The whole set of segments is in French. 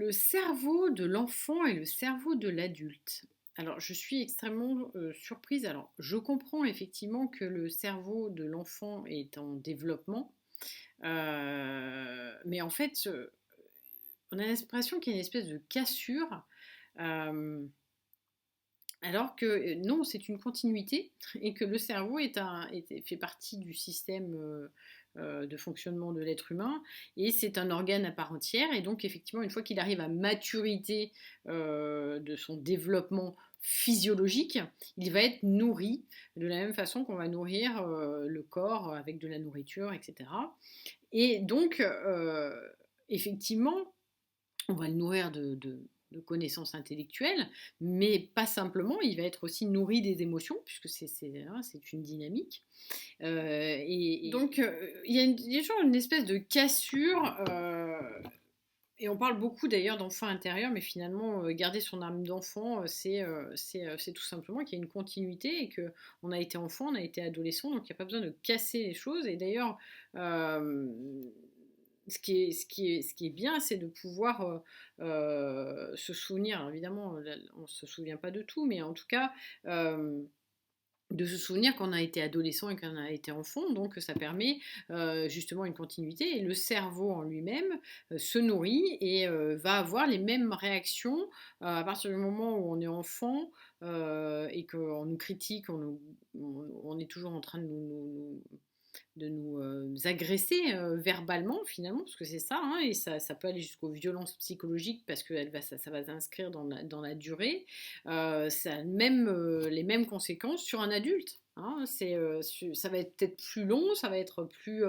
Le cerveau de l'enfant et le cerveau de l'adulte. Alors, je suis extrêmement surprise. Alors, je comprends effectivement que le cerveau de l'enfant est en développement, mais en fait, on a l'impression qu'il y a une espèce de cassure, euh, alors que non, c'est une continuité et que le cerveau fait partie du système de fonctionnement de l'être humain et c'est un organe à part entière. Et donc, effectivement, une fois qu'il arrive à maturité de son développement physiologique, il va être nourri de la même façon qu'on va nourrir le corps avec de la nourriture, etc. Et donc, effectivement, on va le nourrir de connaissances intellectuelles, mais pas simplement, il va être aussi nourri des émotions, puisque c'est une dynamique. Et donc, il y a toujours une espèce de cassure, et on parle beaucoup d'ailleurs d'enfant intérieur, mais finalement, garder son âme d'enfant, c'est tout simplement qu'il y a une continuité et qu'on a été enfant, on a été adolescent, donc il n'y a pas besoin de casser les choses. Et d'ailleurs, euh, ce qui est bien, c'est de pouvoir se souvenir. Alors évidemment, on ne se souvient pas de tout, mais en tout cas, euh, de se souvenir qu'on a été adolescent et qu'on a été enfant, donc ça permet justement une continuité. Et le cerveau en lui-même se nourrit et va avoir les mêmes réactions à partir du moment où on est enfant et qu'on nous critique, on est toujours en train de nous agresser verbalement finalement, parce que c'est ça, hein, et ça peut aller jusqu'aux violences psychologiques parce que ça va s'inscrire dans la durée. Ça a les mêmes conséquences sur un adulte. Hein, ça va être peut-être plus long, ça va être plus.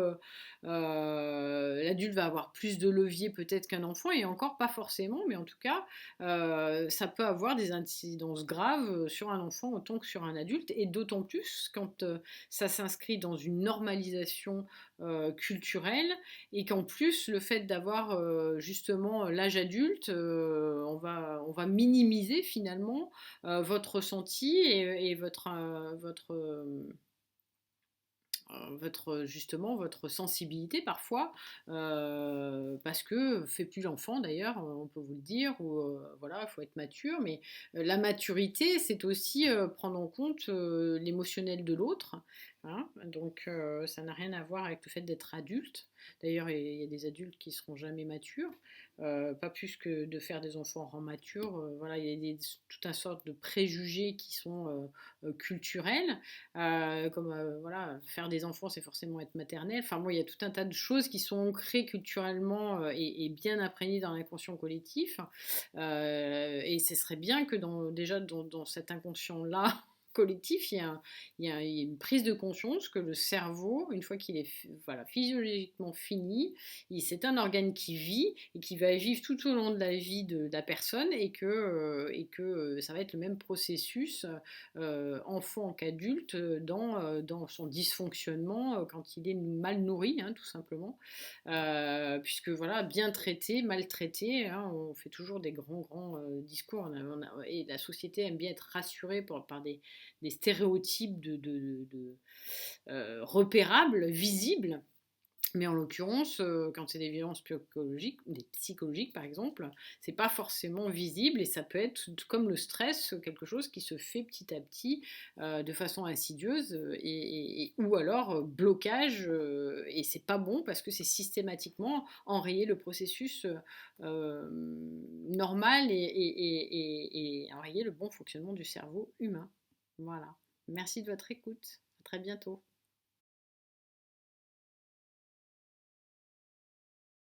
L'adulte va avoir plus de levier peut-être qu'un enfant, et encore pas forcément, mais en tout cas, ça peut avoir des incidences graves sur un enfant autant que sur un adulte, et d'autant plus quand ça s'inscrit dans une normalisation culturelle, et qu'en plus le fait d'avoir justement l'âge adulte, on va minimiser finalement votre ressenti et justement votre sensibilité parfois, parce que fait plus l'enfant d'ailleurs, on peut vous le dire, ou voilà, il faut être mature, mais la maturité, c'est aussi prendre en compte l'émotionnel de l'autre, hein, donc ça n'a rien à voir avec le fait d'être adulte. D'ailleurs, il y a des adultes qui seront jamais matures, pas plus que de faire des enfants rend matures. Voilà, il y a tout un sorte de préjugés qui sont culturels, comme voilà, faire des enfants, c'est forcément être maternel. Enfin, moi, il y a tout un tas de choses qui sont ancrées culturellement et bien imprégnées dans l'inconscient collectif. Et ce serait bien que déjà dans cet inconscient-là, collectif, il y a une prise de conscience que le cerveau, une fois qu'il est voilà, physiologiquement fini, c'est un organe qui vit et qui va vivre tout au long de la vie de la personne, et que ça va être le même processus enfant qu'adulte dans son dysfonctionnement quand il est mal nourri, hein, tout simplement. Puisque voilà, bien traité, maltraité, hein, on fait toujours des grands discours, et la société aime bien être rassurée par des stéréotypes repérables, visibles. Mais en l'occurrence, quand c'est des violences psychologiques, des psychologiques par exemple, c'est pas forcément visible, et ça peut être comme le stress, quelque chose qui se fait petit à petit de façon insidieuse, ou alors blocage, et c'est pas bon parce que c'est systématiquement enrayer le processus normal, et enrayer le bon fonctionnement du cerveau humain. Voilà. Merci de votre écoute. À très bientôt.